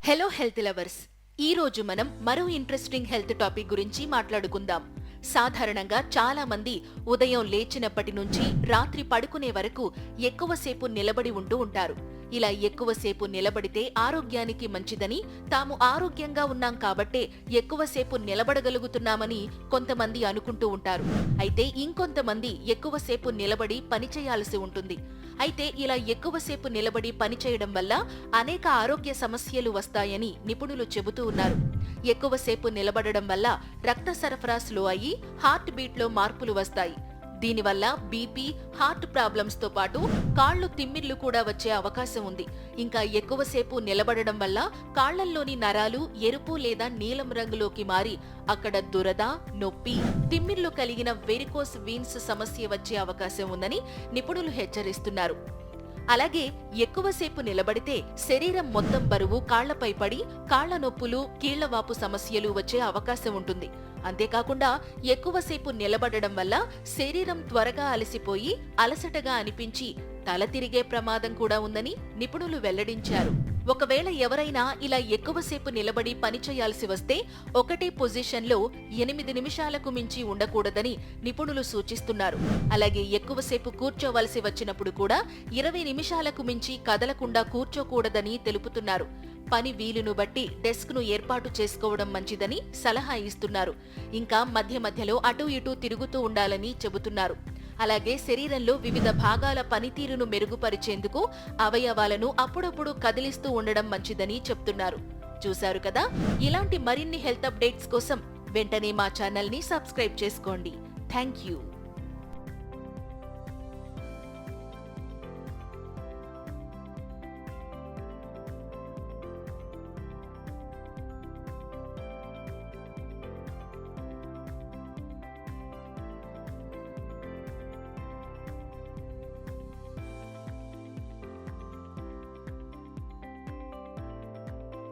Hello health lovers, ఈ రోజు మనం మరో ఇంట్రెస్టింగ్ హెల్త్ టాపిక్ గురించి మాట్లాడుకుందాం. సాధారణంగా చాలా మంది ఉదయం లేచినప్పటి నుంచి రాత్రి పడుకునే వరకు ఎక్కువసేపు నిలబడి ఉంటూ ఉంటారు. ఇలా ఎక్కువసేపు నిలబడితే ఆరోగ్యానికి మంచిదని, తాము ఆరోగ్యంగా ఉన్నాం కాబట్టే ఎక్కువసేపు నిలబడగలుగుతున్నామని కొంతమంది అనుకుంటూ ఉంటారు. అయితే ఇంకొంతమంది ఎక్కువసేపు నిలబడి పనిచేయాల్సి ఉంటుంది. అయితే ఇలా ఎక్కువసేపు నిలబడి పనిచేయడం వల్ల అనేక ఆరోగ్య సమస్యలు వస్తాయని నిపుణులు చెబుతూ ఉన్నారు. ఎక్కువసేపు నిలబడడం వల్ల రక్త సరఫరా స్లో అయ్యి హార్ట్ బీట్ లో మార్పులు వస్తాయి. దీనివల్ల బీపీ, హార్ట్ ప్రాబ్లమ్స్ తో పాటు కాళ్లు తిమ్మిర్లు కూడా వచ్చే అవకాశం ఉంది. ఇంకా ఎక్కువసేపు నిలబడడం వల్ల కాళ్లల్లోని నరాలు ఎరుపు లేదా నీలం రంగులోకి మారి అక్కడ దురద, నొప్పి, తిమ్మిర్లు కలిగిన వెరికోస్ వీన్స్ సమస్య వచ్చే అవకాశం ఉందని నిపుణులు హెచ్చరిస్తున్నారు. అలాగే ఎక్కువసేపు నిలబడితే శరీరం మొత్తం బరువు కాళ్లపై పడి కాళ్ల నొప్పులు, కీళ్లవాపు సమస్యలు వచ్చే అవకాశం ఉంటుంది. అంతేకాకుండా ఎక్కువసేపు నిలబడడం వల్ల శరీరం త్వరగా అలసిపోయి అలసటగా అనిపించి తల తిరిగే ప్రమాదం కూడా ఉందని నిపుణులు వెల్లడించారు. ఒకవేళ ఎవరైనా ఇలా ఎక్కువసేపు నిలబడి పనిచేయాల్సి వస్తే ఒకటే పొజిషన్లో 8 నిమిషాలకు మించి ఉండకూడదని నిపుణులు సూచిస్తున్నారు. అలాగే ఎక్కువసేపు కూర్చోవలసి వచ్చినప్పుడు కూడా 20 నిమిషాలకు మించి కదలకుండా కూర్చోకూడదని తెలుపుతున్నారు. పని వీలును బట్టి డెస్క్ ను ఏర్పాటు చేసుకోవడం మంచిదని సలహా ఇస్తున్నారు. ఇంకా మధ్య మధ్యలో అటూ ఇటూ తిరుగుతూ ఉండాలని చెబుతున్నారు. అలాగే శరీరంలో వివిధ భాగాల పనితీరును మెరుగుపరిచేందుకు అవయవాలను అప్పుడప్పుడు కదిలిస్తూ ఉండడం మంచిదని చెప్తున్నారు. చూశారు కదా, ఇలాంటి మరిన్ని హెల్త్ అప్డేట్స్ కోసం వెంటనే మా ఛానల్ ని సబ్స్క్రైబ్ చేసుకోండి. Thank you.